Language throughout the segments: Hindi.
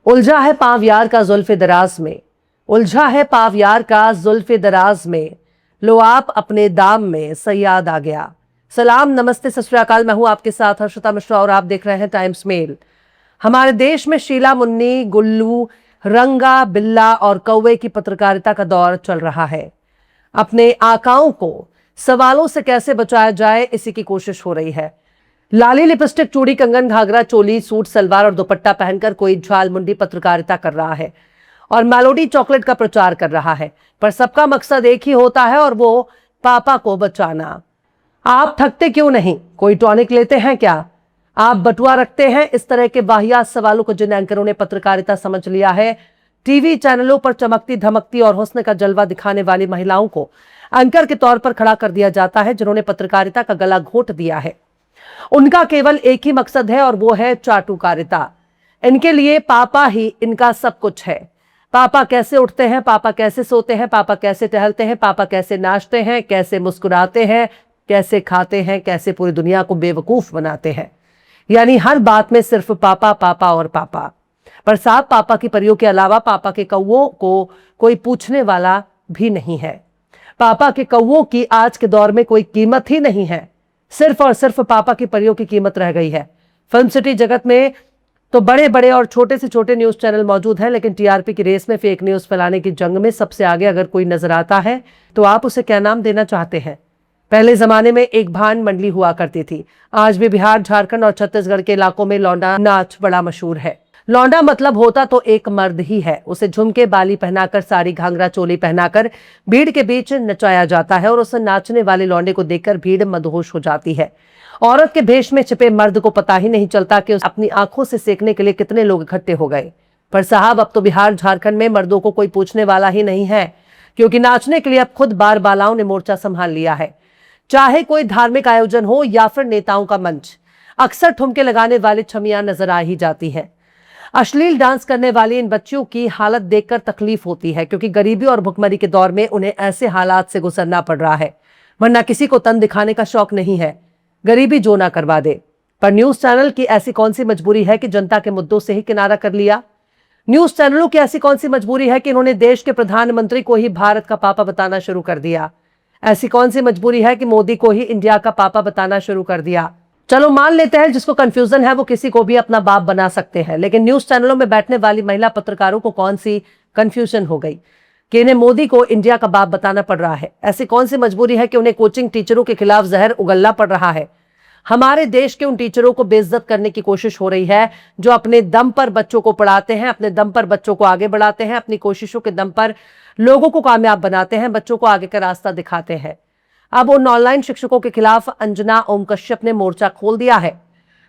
उलझा है पांव यार का जुल्फे दराज में, उलझा है पांव यार का जुल्फे दराज में, लो आप अपने दाम में, सयाद आ गया। सलाम, नमस्ते, सत श्री अकाल। मैं हूं आपके साथ हर्षिता मिश्रा और आप देख रहे हैं टाइम्स मेल। हमारे देश में शीला मुन्नी, गुल्लू, रंगा, बिल्ला और कौवे की पत्रकारिता का दौर चल रहा है। अपने आकाओं को सवालों से कैसे बचाया जाए, इसी की कोशिश हो रही है। लाली लिपस्टिक, चूड़ी, कंगन, घाघरा, चोली, सूट, सलवार और दुपट्टा पहनकर कोई झालमुंडी पत्रकारिता कर रहा है और मेलोडी चॉकलेट का प्रचार कर रहा है, पर सबका मकसद एक ही होता है और वो पापा को बचाना। आप थकते क्यों नहीं? कोई टॉनिक लेते हैं क्या? आप बटुआ रखते हैं? इस तरह के वाहियात सवालों को जिन एंकरों ने पत्रकारिता समझ लिया है, टीवी चैनलों पर चमकती धमकती और हुस्न का जलवा दिखाने वाली महिलाओं को एंकर के तौर पर खड़ा कर दिया जाता है, जिन्होंने पत्रकारिता का गला घोंट दिया है। उनका केवल एक ही मकसद है और वो है चाटुकारिता। इनके लिए पापा ही इनका सब कुछ है। पापा कैसे उठते हैं, पापा कैसे सोते हैं, पापा कैसे टहलते हैं, पापा कैसे नाचते हैं, कैसे मुस्कुराते हैं, कैसे खाते हैं, कैसे पूरी दुनिया को बेवकूफ बनाते हैं। यानी हर बात में सिर्फ पापा पापा और पापा। पर साहब, पापा की परियों के अलावा पापा के कौवों को कोई पूछने वाला भी नहीं है। पापा के कौवों की आज के दौर में कोई कीमत ही नहीं है। सिर्फ और सिर्फ पापा की परियों की कीमत रह गई है। फिल्म सिटी जगत में तो बड़े बड़े और छोटे से छोटे न्यूज चैनल मौजूद हैं, लेकिन टीआरपी की रेस में, फेक न्यूज फैलाने की जंग में सबसे आगे अगर कोई नजर आता है तो आप उसे क्या नाम देना चाहते हैं? पहले जमाने में एक भान मंडली हुआ करती थी। आज भी बिहार, झारखंड और छत्तीसगढ़ के इलाकों में लौंडा नाच बड़ा मशहूर है। लौंडा मतलब होता तो एक मर्द ही है। उसे झुमके, बाली पहनाकर, साड़ी, घाघरा, चोली पहनाकर भीड़ के बीच नचाया जाता है और उसे नाचने वाले लौंडे को देखकर भीड़ मदहोश हो जाती है। औरत के भेष में छिपे मर्द को पता ही नहीं चलता कि अपनी आंखों से सेकने के लिए कितने लोग इकट्ठे हो गए। पर साहब, अब तो बिहार, झारखंड में मर्दों को कोई पूछने वाला ही नहीं है, क्योंकि नाचने के लिए अब खुद बार बालाओं ने मोर्चा संभाल लिया है। चाहे कोई धार्मिक आयोजन हो या फिर नेताओं का मंच, अक्सर ठुमके लगाने वाली छमियां नजर आ ही जाती है। अश्लील डांस करने वाली इन बच्चियों की हालत देखकर तकलीफ होती है, क्योंकि गरीबी और भुखमरी के दौर में उन्हें ऐसे हालात से गुजरना पड़ रहा है, वरना किसी को तन दिखाने का शौक नहीं है, गरीबी जो ना करवा दे। पर न्यूज चैनल की ऐसी कौन सी मजबूरी है कि जनता के मुद्दों से ही किनारा कर लिया? न्यूज चैनलों की ऐसी कौन सी मजबूरी है कि इन्होंने देश के प्रधानमंत्री को ही भारत का पापा बताना शुरू कर दिया? ऐसी कौन सी मजबूरी है कि मोदी को ही इंडिया का पापा बताना शुरू कर दिया? चलो मान लेते हैं जिसको कंफ्यूजन है वो किसी को भी अपना बाप बना सकते हैं, लेकिन न्यूज चैनलों में बैठने वाली महिला पत्रकारों को कौन सी कंफ्यूजन हो गई कि इन्हें मोदी को इंडिया का बाप बताना पड़ रहा है? ऐसी कौन सी मजबूरी है कि उन्हें कोचिंग टीचरों के खिलाफ जहर उगलना पड़ रहा है? हमारे देश के उन टीचरों को बेइज्जत करने की कोशिश हो रही है जो अपने दम पर बच्चों को पढ़ाते हैं, अपने दम पर बच्चों को आगे बढ़ाते हैं, अपनी कोशिशों के दम पर लोगों को कामयाब बनाते हैं, बच्चों को आगे का रास्ता दिखाते हैं। अब उन ऑनलाइन शिक्षकों के खिलाफ अंजना ओम कश्यप ने मोर्चा खोल दिया है।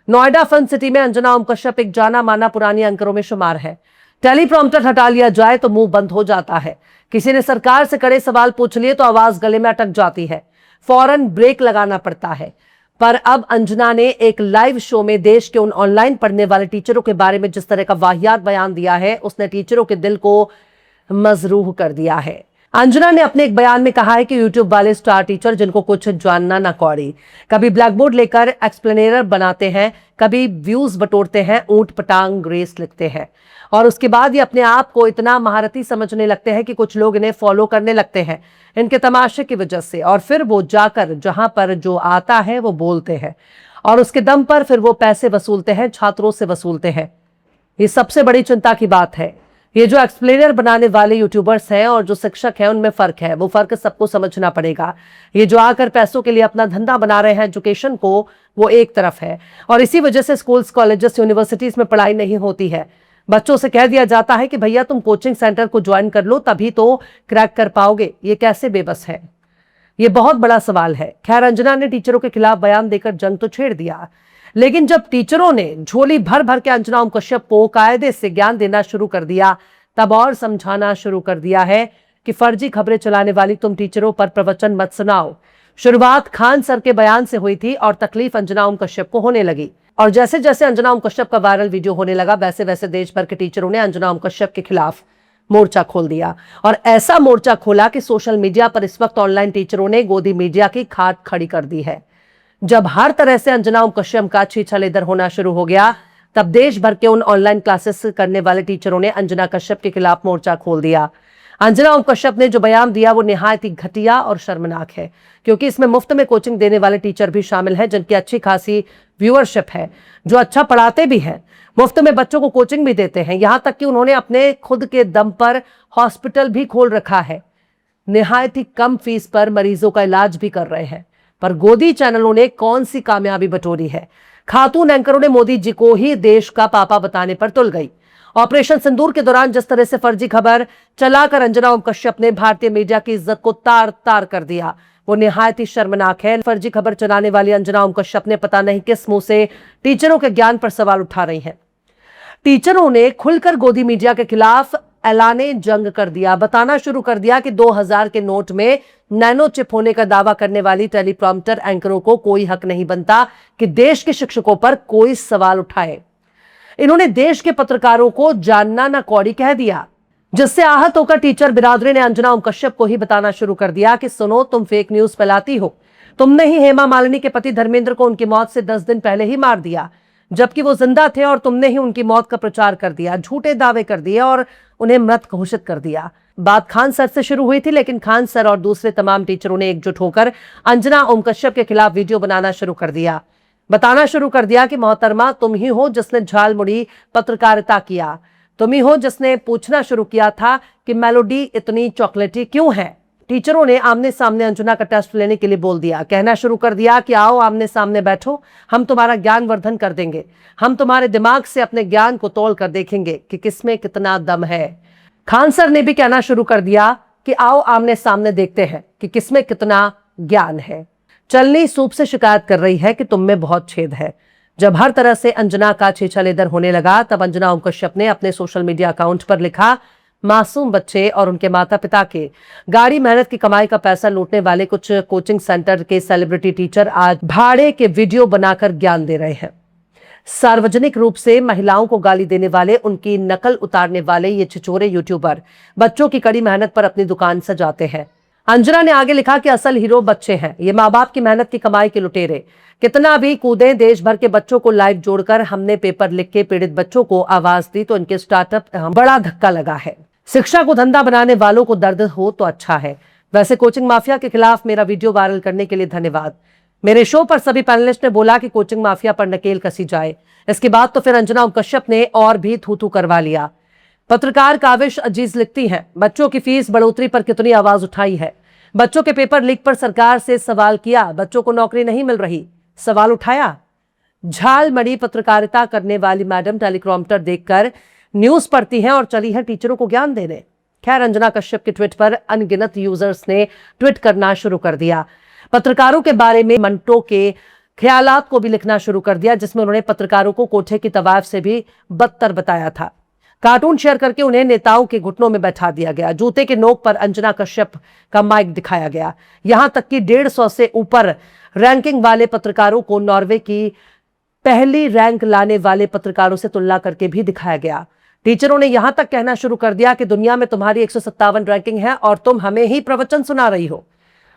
नोएडा फिल्म सिटी में अंजना ओम कश्यप एक जाना माना पुरानी एंकरों में शुमार है। टेलीप्रॉम्प्टर हटा लिया जाए तो मुंह बंद हो जाता है। किसी ने सरकार से कड़े सवाल पूछ लिए तो आवाज गले में अटक जाती है, फौरन ब्रेक लगाना पड़ता है। पर अब अंजना ने एक लाइव शो में देश के उन ऑनलाइन पढ़ने वाले टीचरों के बारे में जिस तरह का वाहियात बयान दिया है, उसने टीचरों के दिल को मजरूह कर दिया है। अंजना ने अपने एक बयान में कहा है कि यूट्यूब वाले स्टार टीचर जिनको कुछ जानना ना कौड़ी, कभी ब्लैक बोर्ड लेकर एक्सप्लेनेयर बनाते हैं, कभी व्यूज बटोरते हैं, ऊंट पटांग रेस लिखते हैं और उसके बाद ये अपने आप को इतना महारथी समझने लगते हैं कि कुछ लोग इन्हें फॉलो करने लगते हैं इनके तमाशे की वजह से, और फिर वो जाकर जहां पर जो आता है वो बोलते हैं और उसके दम पर फिर वो पैसे वसूलते हैं, छात्रों से वसूलते हैं। ये सबसे बड़ी चिंता की बात है। ये जो एक्सप्लेनर बनाने वाले यूट्यूबर्स हैं और जो शिक्षक हैं, उनमें फर्क है। वो फर्क सबको समझना पड़ेगा। ये जो आकर पैसों के लिए अपना धंधा बना रहे हैं एजुकेशन को, वो एक तरफ है और इसी वजह से स्कूल्स, कॉलेजेस, यूनिवर्सिटीज में पढ़ाई नहीं होती है। बच्चों से कह दिया जाता है कि भैया तुम कोचिंग सेंटर को ज्वाइन कर लो तभी तो क्रैक कर पाओगे। ये कैसे बेबस है? ये बहुत बड़ा सवाल है। खैर, अंजना ने टीचरों के खिलाफ बयान देकर जंग तो छेड़ दिया, लेकिन जब टीचरों ने झोली भर भर के अंजना ओम कश्यप को कायदे से ज्ञान देना शुरू कर दिया, तब और समझाना शुरू कर दिया है कि फर्जी खबरें चलाने वाली तुम टीचरों पर प्रवचन मत सुनाओ। शुरुआत खान सर के बयान से हुई थी और तकलीफ अंजना ओम कश्यप को होने लगी, और जैसे जैसे अंजना ओम कश्यप का वायरल वीडियो होने लगा, वैसे वैसे देश भर के टीचरों ने अंजना ओम कश्यप के खिलाफ मोर्चा खोल दिया। और ऐसा मोर्चा खोला कि सोशल मीडिया पर इस वक्त ऑनलाइन टीचरों ने गोदी मीडिया की खाट खड़ी कर दी है। जब हर तरह से अंजना ओम कश्यप का छीछा लेदर होना शुरू हो गया, तब देश भर के उन ऑनलाइन क्लासेस करने वाले टीचरों ने अंजना कश्यप के खिलाफ मोर्चा खोल दिया। अंजना ओम कश्यप ने जो बयान दिया वो निहायत ही घटिया और शर्मनाक है, क्योंकि इसमें मुफ्त में कोचिंग देने वाले टीचर भी शामिल हैं जिनकी अच्छी खासी व्यूअरशिप है, जो अच्छा पढ़ाते भी हैं, मुफ्त में बच्चों को कोचिंग भी देते हैं। यहां तक कि उन्होंने अपने खुद के दम पर हॉस्पिटल भी खोल रखा है, निहायत ही कम फीस पर मरीजों का इलाज भी कर रहे हैं। पर गोदी चैनलों ने कौन सी कामयाबी बटोरी है? खातून एंकरों ने मोदी जी को ही देश का पापा बताने पर तुल गई। ऑपरेशन सिंदूर के दौरान जिस तरह से फर्जी खबर चलाकर अंजना ओम कश्यप ने भारतीय मीडिया की इज्जत को तार तार कर दिया, वो निहायत ही शर्मनाक है। फर्जी खबर चलाने वाली अंजना ओम कश्यप ने पता नहीं किस मुंह से टीचरों के ज्ञान पर सवाल उठा रही हैं। टीचरों ने खुलकर गोदी मीडिया के खिलाफ ऐलाने जंग कर दिया, बताना शुरू कर दिया कि 2000 के नोट में नैनो चिप होने का दावा करने वाली टेलीप्रॉम्प्टर एंकरों को कोई हक नहीं बनता कि देश के शिक्षकों पर कोई सवाल उठाए। इन्होंने देश के पत्रकारों को जानना ना कौड़ी कह दिया, जिससे आहत होकर टीचर बिरादरी ने अंजना ओम कश्यप को ही बताना शुरू कर दिया कि सुनो, तुम फेक न्यूज फैलाती हो। तुमने ही हेमा मालिनी के पति धर्मेंद्र को उनकी मौत से 10 दिन पहले ही मार दिया, जबकि वो जिंदा थे, और तुमने ही उनकी मौत का प्रचार कर दिया, झूठे दावे कर दिए और उन्हें मृत घोषित कर दिया। बात खान सर से शुरू हुई थी, लेकिन खान सर और दूसरे तमाम टीचरों ने एकजुट होकर अंजना ओम कश्यप के खिलाफ वीडियो बनाना शुरू कर दिया, बताना शुरू कर दिया कि मोहतरमा, तुम ही हो जिसने झालमुड़ी पत्रकारिता किया, तुम ही हो जिसने पूछना शुरू किया था कि मेलोडी इतनी चॉकलेटी क्यों है। टीचरों ने आमने सामने अंजना का टेस्ट लेने के लिए बोल दिया, कहना शुरू कर दिया कि आओ आमने सामने बैठो, हम तुम्हारा ज्ञानवर्धन कर देंगे, हम तुम्हारे दिमाग से अपने ज्ञान को तोल कर देखेंगे कि किसमें कितना दम है। खान सर ने भी कहना शुरू कर दिया कि आओ आमने सामने देखते हैं कि किसमें कितना ज्ञान है। चलनी सूप से शिकायत कर रही है कि तुम में बहुत छेद है। जब हर तरह से अंजना का छेछलेदर होने लगा, तब अंजना ओम कश्यप ने अपने सोशल मीडिया अकाउंट पर लिखा, मासूम बच्चे और उनके माता पिता के गाढ़ी मेहनत की कमाई का पैसा लूटने वाले कुछ कोचिंग सेंटर के सेलिब्रिटी टीचर आज भाड़े के वीडियो बनाकर ज्ञान दे रहे हैं। सार्वजनिक रूप से महिलाओं को गाली देने वाले, उनकी नकल उतारने वाले ये छिछोरे यूट्यूबर बच्चों की कड़ी मेहनत पर अपनी दुकान सजाते हैं। अंजना ने आगे लिखा कि असल हीरो बच्चे हैं, ये माँ बाप की मेहनत की कमाई के लुटेरे। कितना भी कूदें, देश भर के बच्चों को लाइव जोड़कर हमने पेपर लिख के पीड़ित बच्चों को आवाज दी, तो इनके स्टार्टअप बड़ा धक्का लगा है। शिक्षा को धंधा बनाने वालों को दर्द हो तो अच्छा है। वैसे कोचिंग माफिया के खिलाफ मेरा वीडियो वायरल करने के लिए धन्यवाद। मेरे शो पर सभी पैनलिस्ट ने बोला कि कोचिंग माफिया पर नकेल कसी जाए। इसके बाद तो फिर अंजना ओम कश्यप ने और भी थू करवा लिया। पत्रकार काविश अजीज लिखती हैं, बच्चों की फीस बढ़ोतरी पर कितनी आवाज उठाई है, बच्चों के पेपर लीक पर सरकार से सवाल किया, बच्चों को नौकरी नहीं मिल रही, सवाल उठाया। झालमड़ी पत्रकारिता करने वाली मैडम टेलीप्रॉम्प्टर देखकर न्यूज पढ़ती हैं और चली है टीचरों को ज्ञान देने। खैर, अंजना कश्यप के ट्वीट पर अनगिनत यूजर्स ने ट्वीट करना शुरू कर दिया, पत्रकारों के बारे में मंटो के ख्यालात को भी लिखना शुरू कर दिया, जिसमें उन्होंने पत्रकारों को कोठे की तवायफ से भी बदतर बताया था। कार्टून शेयर करके उन्हें नेताओं के घुटनों में बैठा दिया गया। जूते के नोक पर अंजना कश्यप का माइक दिखाया गया। यहां तक कि 150 से ऊपर रैंकिंग वाले पत्रकारों को नॉर्वे की पहली रैंक लाने वाले पत्रकारों से तुलना करके भी दिखाया गया। टीचरों ने यहां तक कहना शुरू कर दिया कि दुनिया में तुम्हारी 157 रैंकिंग है और तुम हमें ही प्रवचन सुना रही हो।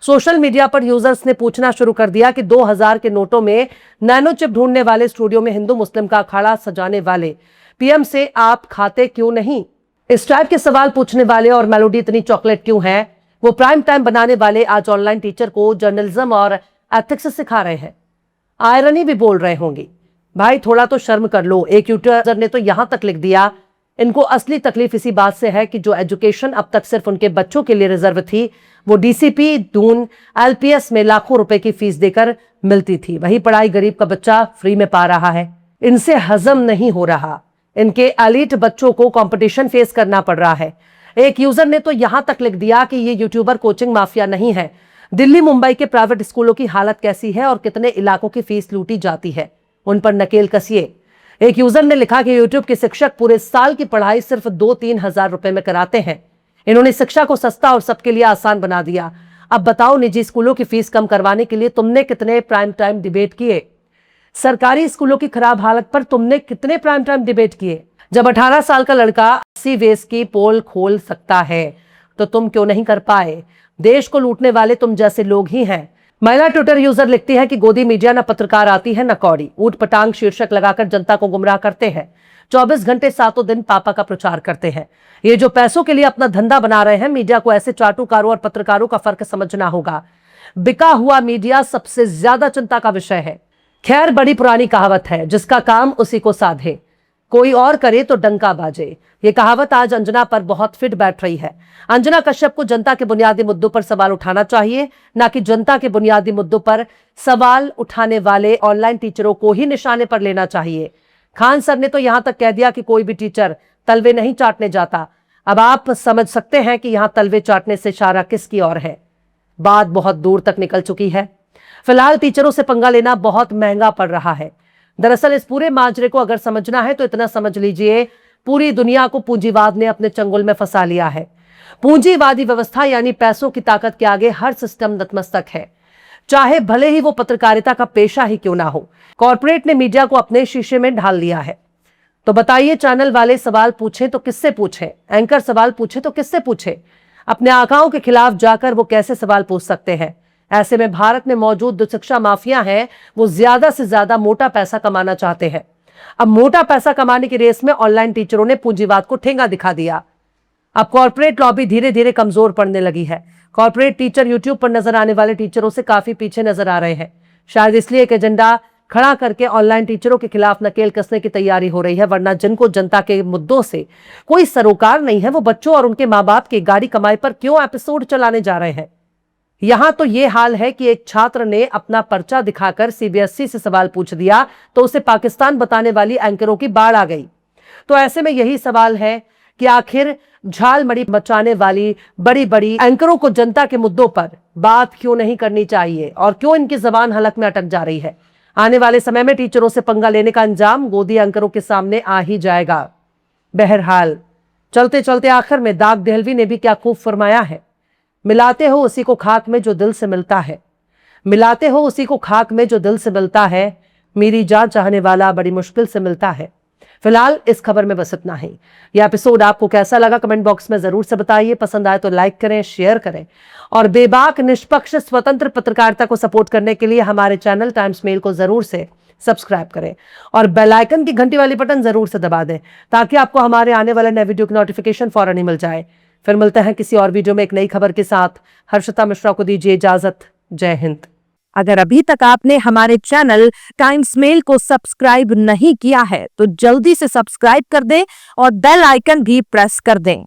सोशल मीडिया पर यूजर्स ने पूछना शुरू कर दिया कि 2000 के नोटों में नैनो चिप ढूंढने वाले, स्टूडियो में हिंदू मुस्लिम का अखाड़ा सजाने वाले पीएम से आप खाते क्यों नहीं? इस टाइप के सवाल पूछने वाले और मेलोडी इतनी चॉकलेट क्यों है, वो प्राइम टाइम बनाने वाले आज ऑनलाइन टीचर को जर्नलिज्म और एथिक्स सिखा रहे हैं। आयरनी भी बोल रहे होंगे, भाई थोड़ा तो शर्म कर लो। एक यूट्यूबर ने तो यहां तक लिख दिया, इनको असली तकलीफ इसी बात से है कि जो एजुकेशन अब तक सिर्फ उनके बच्चों के लिए रिजर्व थी, वो डीसीपी, दून, एलपीएस में लाखों रुपए की फीस देकर मिलती थी, वही पढ़ाई गरीब का बच्चा फ्री में पा रहा है। इनसे हजम नहीं हो रहा, इनके एलीट बच्चों को कंपटीशन फेस करना पड़ रहा है। एक यूजर ने तो यहां तक लिख दिया कि ये यूट्यूबर कोचिंग माफिया नहीं है, दिल्ली मुंबई के प्राइवेट स्कूलों की हालत कैसी है और कितने इलाकों की फीस लूटी जाती है, उन पर नकेल कसिए। एक यूजर ने लिखा कि यूट्यूब के शिक्षक पूरे साल की पढ़ाई सिर्फ 2-3 हजार रुपए में कराते हैं। इन्होंने शिक्षा को सस्ता और सबके लिए आसान बना दिया। अब बताओ, निजी स्कूलों की फीस कम करवाने के लिए तुमने कितने प्राइम टाइम डिबेट किए? सरकारी स्कूलों की खराब हालत पर तुमने कितने प्राइम टाइम डिबेट किए? जब 18 साल का लड़का 80 वेस की पोल खोल सकता है तो तुम क्यों नहीं कर पाए? देश को लूटने वाले तुम जैसे लोग ही हैं। महिला ट्विटर यूजर लिखती है कि गोदी मीडिया न पत्रकार आती है न कौड़ी, ऊट पटांग शीर्षक लगाकर जनता को गुमराह करते हैं। 24 घंटे सातों दिन पापा का प्रचार करते हैं। ये जो पैसों के लिए अपना धंधा बना रहे हैं, मीडिया को ऐसे चाटुकारों और पत्रकारों का फर्क समझना होगा। बिका हुआ मीडिया सबसे ज्यादा चिंता का विषय है। खैर, बड़ी पुरानी कहावत है, जिसका काम उसी को साधे, कोई और करे तो डंका बाजे। ये कहावत आज अंजना पर बहुत फिट बैठ रही है। अंजना कश्यप को जनता के बुनियादी मुद्दों पर सवाल उठाना चाहिए, ना कि जनता के बुनियादी मुद्दों पर सवाल उठाने वाले ऑनलाइन टीचरों को ही निशाने पर लेना चाहिए। खान सर ने तो यहां तक कह दिया कि कोई भी टीचर तलवे नहीं चाटने जाता। अब आप समझ सकते हैं कि यहां तलवे चाटने से इशारा किसकी ओर है। बात बहुत दूर तक निकल चुकी है। फिलहाल टीचरों से पंगा लेना बहुत महंगा पड़ रहा है। दरअसल इस पूरे माजरे को अगर समझना है तो इतना समझ लीजिए, पूरी दुनिया को पूंजीवाद ने अपने चंगुल में फंसा लिया है। पूंजीवादी व्यवस्था यानी पैसों की ताकत के आगे हर सिस्टम नतमस्तक है, चाहे भले ही वो पत्रकारिता का पेशा ही क्यों ना हो। कॉर्पोरेट ने मीडिया को अपने शीशे में ढाल लिया है। तो बताइए, चैनल वाले सवाल पूछें तो किससे पूछें? एंकर सवाल पूछे तो किससे पूछे? अपने आकाओं के खिलाफ जाकर वो कैसे सवाल पूछ सकते हैं? ऐसे में भारत में मौजूद जो शिक्षा माफिया हैं, वो ज्यादा से ज्यादा मोटा पैसा कमाना चाहते हैं। अब मोटा पैसा कमाने की रेस में ऑनलाइन टीचरों ने पूंजीवाद को ठेंगा दिखा दिया। अब कॉर्पोरेट लॉबी धीरे धीरे कमजोर पड़ने लगी है। कॉर्पोरेट टीचर यूट्यूब पर नजर आने वाले टीचरों से काफी पीछे नजर आ रहे हैं। शायद इसलिए एक एजेंडा खड़ा करके ऑनलाइन टीचरों के खिलाफ नकेल कसने की तैयारी हो रही है, वरना जिनको जनता के मुद्दों से कोई सरोकार नहीं है, वो बच्चों और उनके माँ बाप की गाड़ी कमाई पर क्यों एपिसोड चलाने जा रहे हैं। यहां तो यह हाल है कि एक छात्र ने अपना पर्चा दिखाकर सीबीएसई से सवाल पूछ दिया तो उसे पाकिस्तान बताने वाली एंकरों की बाढ़ आ गई। तो ऐसे में यही सवाल है कि आखिर झालमड़ी मचाने वाली बड़ी बड़ी एंकरों को जनता के मुद्दों पर बात क्यों नहीं करनी चाहिए और क्यों इनकी जबान हलक में अटक जा रही है। आने वाले समय में टीचरों से पंगा लेने का अंजाम गोदी एंकरों के सामने आ ही जाएगा। बहरहाल, चलते चलते आखिर में दाग देहलवी ने भी क्या खूब फरमाया है, मिलाते हो उसी को खाक में जो दिल से मिलता है। मिलाते हो उसी को खाक में जो दिल से मिलता है, मेरी जान चाहने वाला बड़ी मुश्किल से मिलता है। फिलहाल इस खबर में बस इतना ही। यह एपिसोड आपको कैसा लगा कमेंट बॉक्स में जरूर से बताइए। पसंद आए तो लाइक करें, शेयर करें और बेबाक निष्पक्ष स्वतंत्र पत्रकारिता को सपोर्ट करने के लिए हमारे चैनल टाइम्स मेल को जरूर से सब्सक्राइब करें और बेल आइकन की घंटी वाली बटन जरूर से दबा दें, ताकि आपको हमारे आने वाले नए वीडियो की नोटिफिकेशन फौरन ही मिल जाए। फिर मिलते हैं किसी और वीडियो में एक नई खबर के साथ। हर्षिता मिश्रा को दीजिए इजाजत। जय हिंद। अगर अभी तक आपने हमारे चैनल टाइम्स मेल को सब्सक्राइब नहीं किया है तो जल्दी से सब्सक्राइब कर दें और बेल आइकन भी प्रेस कर दें।